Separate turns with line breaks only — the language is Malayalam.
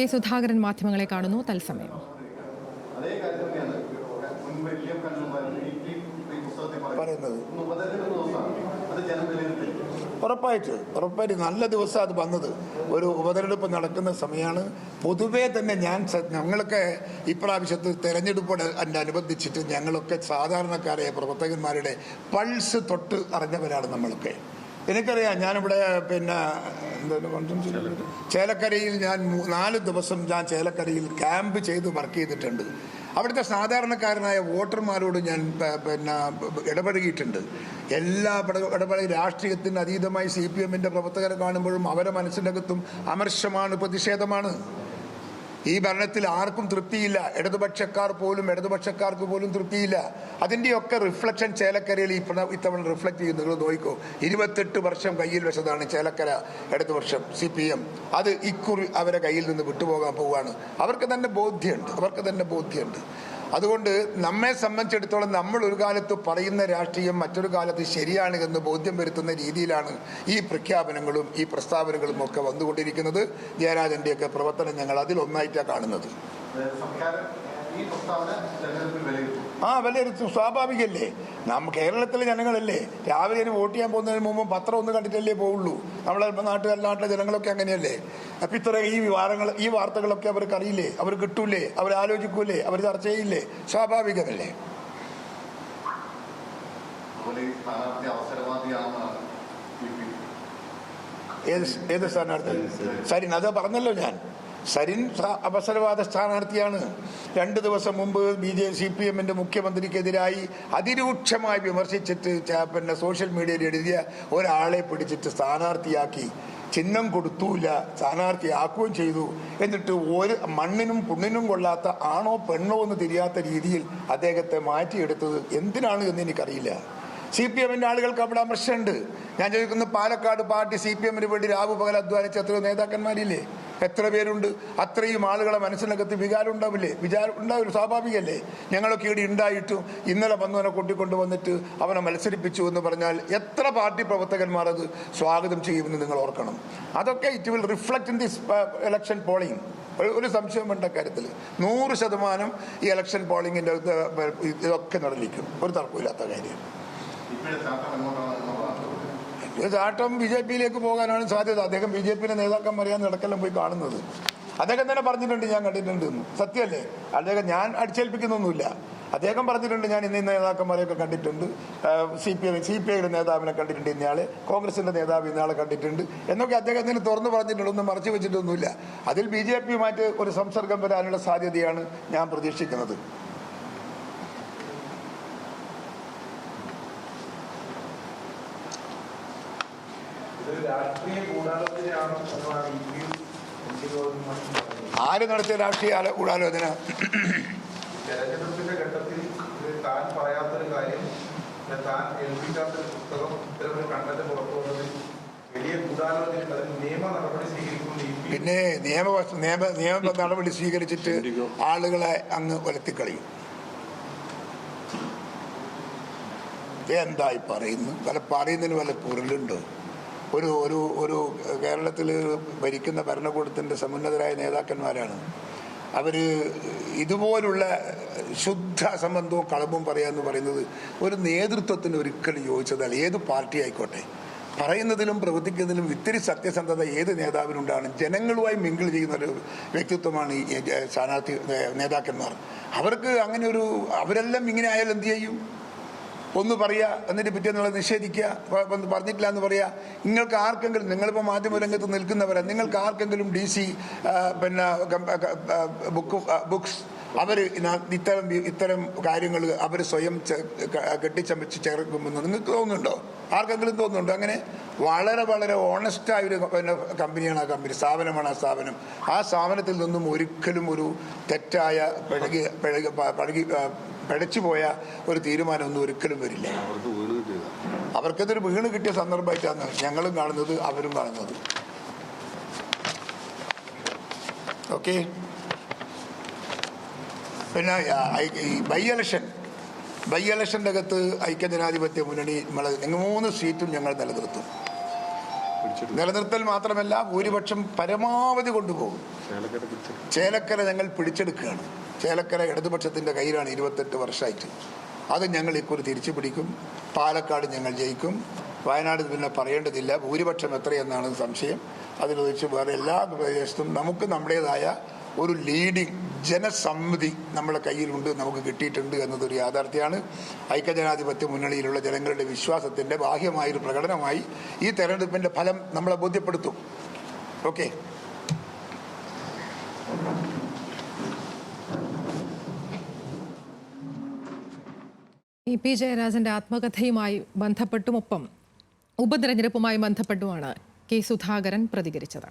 കെ സുധാകരൻ മാധ്യമങ്ങളെ കാണുന്നു തത്സമയം.
ഉറപ്പായിട്ട് നല്ല ദിവസം അത് വന്നത്. ഒരു ഉപതെരഞ്ഞെടുപ്പ് നടക്കുന്ന സമയമാണ്. പൊതുവേ തന്നെ ഞങ്ങളൊക്കെ ഇപ്രാവശ്യത്ത് തെരഞ്ഞെടുപ്പോട് അനുബന്ധിച്ചിട്ട് ഞങ്ങളൊക്കെ സാധാരണക്കാരായ പ്രവർത്തകന്മാരുടെ പൾസ് തൊട്ട് അറിഞ്ഞവരാണ് നമ്മളൊക്കെ. എനിക്കറിയാം, ഞാനിവിടെ ചേലക്കരയിൽ ഞാൻ 4 ദിവസം ചേലക്കരയിൽ ക്യാമ്പ് ചെയ്ത് വർക്ക് ചെയ്തിട്ടുണ്ട്. അവിടുത്തെ സാധാരണക്കാരനായ വോട്ടർമാരോട് ഞാൻ ഇടപഴകിയിട്ടുണ്ട്. എല്ലാ രാഷ്ട്രീയത്തിന് അതീതമായി CPM-ന്റെ പ്രവർത്തകരെ കാണുമ്പോഴും അവരുടെ മനസ്സിനകത്തും അമർഷമാണ്, പ്രതിഷേധമാണ്. ഈ ഭരണത്തിൽ ആർക്കും തൃപ്തിയില്ല. ഇടതുപക്ഷക്കാർക്ക് പോലും തൃപ്തിയില്ല. അതിൻ്റെയൊക്കെ റിഫ്ലക്ഷൻ ചേലക്കരയിൽ ഇത്തവണ റിഫ്ലക്ട് ചെയ്യുന്നത് നിങ്ങൾ നോക്കിക്കോ. 28 വർഷം കയ്യിൽ വെച്ചതാണ് ചേലക്കര ഇടതുപക്ഷം CPM. അത് ഇക്കുറി അവരെ കയ്യിൽ നിന്ന് വിട്ടുപോകാൻ പോവുകയാണ്. അവർക്ക് തന്നെ ബോധ്യമുണ്ട്. അതുകൊണ്ട് നമ്മെ സംബന്ധിച്ചിടത്തോളം നമ്മൾ ഒരു കാലത്ത് പറയുന്ന രാഷ്ട്രീയം മറ്റൊരു കാലത്ത് ശരിയാണ് എന്ന് ബോധ്യം വരുത്തുന്ന രീതിയിലാണ് ഈ പ്രഖ്യാപനങ്ങളും ഈ പ്രസ്താവനകളും ഒക്കെ വന്നുകൊണ്ടിരിക്കുന്നത്. ജയരാജന്റെയൊക്കെ പ്രവർത്തനം ഞങ്ങൾ അതിലൊന്നായിട്ടാണ് കാണുന്നത്. വിലയിരുത്തും, സ്വാഭാവികല്ലേ. കേരളത്തിലെ ജനങ്ങളല്ലേ, രാവിലെ വോട്ട് ചെയ്യാൻ പോകുന്നതിന് മുമ്പ് പത്രം ഒന്ന് കണ്ടിട്ടല്ലേ പോവുള്ളൂ. നമ്മളെ നാട്ടിലെ ജനങ്ങളൊക്കെ അങ്ങനെയല്ലേ. അപ്പൊ ഇത്ര ഈ വാർത്തകളൊക്കെ അവർക്ക് അറിയില്ലേ, അവർ കിട്ടൂലേ, അവർ ആലോചിക്കൂലേ, അവർ ചർച്ച ചെയ്യില്ലേ? സ്വാഭാവികമല്ലേ. ഏത് സ്ഥാനാർത്ഥി? സരിൻ, അത് പറഞ്ഞല്ലോ ഞാൻ. സരിൻ അവസരവാദ സ്ഥാനാർത്ഥിയാണ്. 2 ദിവസം മുമ്പ് CPM-ന്റെ മുഖ്യമന്ത്രിക്കെതിരായി അതിരൂക്ഷമായി വിമർശിച്ചിട്ട് സോഷ്യൽ മീഡിയയിൽ എഴുതിയ ഒരാളെ പിടിച്ചിട്ട് സ്ഥാനാർത്ഥിയാക്കി. ചിഹ്നം കൊടുത്തൂല, സ്ഥാനാർത്ഥിയാക്കുകയും ചെയ്തു. എന്നിട്ട് ഒരു മണ്ണിനും പുണ്ണിനും കൊള്ളാത്ത ആണോ പെണ്ണോ എന്ന് തിരിയാത്ത രീതിയിൽ അദ്ദേഹത്തെ മാറ്റിയെടുത്തത് എന്തിനാണ് എന്ന് എനിക്കറിയില്ല. CPM-ന്റെ ആളുകൾക്ക് അവിടെ അമർശമുണ്ട്. ഞാൻ ചോദിക്കുന്നു, പാലക്കാട് പാർട്ടി CPM-ന് വേണ്ടി രാവ് പകൽ അധ്വാനിച്ച എത്രയോ നേതാക്കന്മാരില്ലേ? എത്ര പേരുണ്ട്? അത്രയും ആളുകളെ മനസ്സിനകത്ത് വികാരം ഉണ്ടാവില്ല, സ്വാഭാവികല്ലേ. ഞങ്ങളൊക്കെ ഇവിടെ ഉണ്ടായിട്ടും ഇന്നലെ വന്നവനെ കൂട്ടിക്കൊണ്ടുവന്നിട്ട് അവനെ മത്സരിപ്പിച്ചു എന്ന് പറഞ്ഞാൽ എത്ര പാർട്ടി പ്രവർത്തകന്മാർ അത് സ്വാഗതം ചെയ്യുമെന്ന് നിങ്ങൾ ഓർക്കണം. അതൊക്കെ it will reflect in this election polling. ഒരു സംശയം വേണ്ട കാര്യത്തിൽ 100% ഈ ഇലക്ഷൻ പോളിംഗിന്റെ ഇതൊക്കെ നടലിക്കും. ഒരു തർക്കമില്ലാത്ത കാര്യം. ചാട്ടം BJP-യിലേക്ക് പോകാനാണ് സാധ്യത. അദ്ദേഹം BJP-യുടെ നേതാക്കന്മാരെയാണ് ഇടക്കെല്ലാം പോയി കാണുന്നത്. അദ്ദേഹം തന്നെ പറഞ്ഞിട്ടുണ്ട്, ഞാൻ കണ്ടിട്ടുണ്ട്. സത്യമല്ലേ? അദ്ദേഹം ഞാൻ അടിച്ചേൽപ്പിക്കുന്നൊന്നുമില്ല. അദ്ദേഹം പറഞ്ഞിട്ടുണ്ട്, ഞാൻ ഇന്ന നേതാക്കന്മാരെയൊക്കെ കണ്ടിട്ടുണ്ട്. CPI-യുടെ നേതാവിനെ കണ്ടിട്ടുണ്ട്, ഇന്നയാളെ കോൺഗ്രസിന്റെ നേതാവ് ഇന്നയാളെ കണ്ടിട്ടുണ്ട് എന്നൊക്കെ അദ്ദേഹത്തിന് തുറന്നു പറഞ്ഞിട്ടുണ്ട്. ഒന്നും മറച്ചു വെച്ചിട്ടൊന്നുമില്ല. അതിൽ BJP-യുമായിട്ട് ഒരു സംസർഗം വരാനുള്ള സാധ്യതയാണ് ഞാൻ പ്രതീക്ഷിക്കുന്നത്. ആര് നടത്തിയ രാഷ്ട്രീയ ഗൂഢാലോചന?
തെരഞ്ഞെടുപ്പിന്റെ ഘട്ടത്തിൽ താൻ പറയാത്തൊരു കാര്യം, താൻ ഏൽപ്പിക്കാത്തൊരു പുസ്തകം, ഇത്തരമൊരു കണ്ടന്റ് പുറത്തു വന്നതിൽ വലിയ ഗൂഢാലോചന, അതിന് നിയമ നടപടി സ്വീകരിക്കും.
പിന്നെ നിയമ നടപടി സ്വീകരിച്ചിട്ട് ആളുകളെ അങ്ങ് ഒലത്തിക്കളയും. എന്തായി പറയുന്നു? പറയുന്നതിന് വല്ല പൊരുളുണ്ടോ? ഒരു കേരളത്തിൽ ഭരിക്കുന്ന ഭരണകൂടത്തിൻ്റെ സമുന്നതരായ നേതാക്കന്മാരാണ് അവർ. ഇതുപോലുള്ള ശുദ്ധ സംബന്ധവും കളവും പറയാന്ന് പറയുന്നത് ഒരു നേതൃത്വത്തിന് ഒരിക്കലും യോജിച്ചതല്ല. ഏത് പാർട്ടി ആയിക്കോട്ടെ, പറയുന്നതിലും പ്രവർത്തിക്കുന്നതിലും ഇത്തിരി സത്യസന്ധത ഏത് നേതാവിനുണ്ടാണ്. ജനങ്ങളുമായി മിങ്കിൾ ചെയ്യുന്ന ഒരു വ്യക്തിത്വമാണ് ഈ സ്ഥാനാർത്ഥി നേതാക്കന്മാർ. അവർക്ക് അങ്ങനെ അവരെല്ലാം ഇങ്ങനെ ആയാൽ എന്ത് ചെയ്യും? ഒന്ന് പറയുക, എന്നിട്ട് പിറ്റേന്നുള്ളത് നിഷേധിക്കുക, പറഞ്ഞിട്ടില്ല എന്ന് പറയുക. നിങ്ങൾക്ക് ആർക്കെങ്കിലും, നിങ്ങളിപ്പോൾ മാധ്യമരംഗത്ത് നിൽക്കുന്നവരാ, നിങ്ങൾക്ക് ആർക്കെങ്കിലും DC ബുക്സ് അവർ ഇത്തരം കാര്യങ്ങൾ അവർ സ്വയം കെട്ടിച്ചമച്ച് ചേർക്കുമെന്ന് നിങ്ങൾക്ക് തോന്നുന്നുണ്ടോ? ആർക്കെങ്കിലും തോന്നുന്നുണ്ടോ? അങ്ങനെ വളരെ ഓണസ്റ്റായ ഒരു കമ്പനിയാണ് ആ കമ്പനി, സ്ഥാപനമാണ് ആ സ്ഥാപനം. ആ സ്ഥാപനത്തിൽ നിന്നും ഒരിക്കലും ഒരു തെറ്റായ പിഴച്ചുപോയ ഒരു തീരുമാനമൊന്നും ഒരിക്കലും വരില്ല. അവർക്കതൊരു വീണ് കിട്ടിയ സന്ദർഭമായിട്ടാണ് ഞങ്ങളും കാണുന്നത്, അവരും കാണുന്നത്. ഓക്കെ. പിന്നെ ഈ ബൈ ഇലക്ഷൻ്റെ അകത്ത് ഐക്യജനാധിപത്യ മുന്നണി 3 സീറ്റും ഞങ്ങൾ നിലനിർത്തും. നിലനിർത്തൽ മാത്രമല്ല ഭൂരിപക്ഷം പരമാവധി കൊണ്ടുപോകും. ചേലക്കര ഞങ്ങൾ പിടിച്ചെടുക്കുകയാണ്. ചേലക്കര ഇടതുപക്ഷത്തിൻ്റെ കയ്യിലാണ് 28 വർഷമായിട്ട്. അത് ഞങ്ങൾ ഇക്കുറി തിരിച്ചു പിടിക്കും. പാലക്കാട് ഞങ്ങൾ ജയിക്കും. വയനാട് പിന്നെ പറയേണ്ടതില്ല. ഭൂരിപക്ഷം എത്രയെന്നാണ് സംശയം. അതിനൊഴിച്ച് വേറെ എല്ലാ പ്രദേശത്തും നമുക്ക് നമ്മുടേതായ ഒരു ലീഡിംഗ് ജനസമ്മതി നമ്മുടെ കയ്യിലുണ്ട്, നമുക്ക് കിട്ടിയിട്ടുണ്ട് എന്നതൊരു യാഥാർത്ഥ്യമാണ്. ഐക്യജനാധിപത്യ മുന്നണിയിലുള്ള ജനങ്ങളുടെ വിശ്വാസത്തിൻ്റെ ബാഹ്യമായൊരു പ്രകടനമായി ഈ തെരഞ്ഞെടുപ്പിൻ്റെ ഫലം നമ്മളെ ബോധ്യപ്പെടുത്തും. ഓക്കെ.
പി ജയരാജന്റെ ആത്മകഥയുമായി ബന്ധപ്പെട്ടുമൊപ്പം ഉപതെരഞ്ഞെടുപ്പുമായി ബന്ധപ്പെട്ടുമാണ് കെ സുധാകരൻ പ്രതികരിച്ചത്.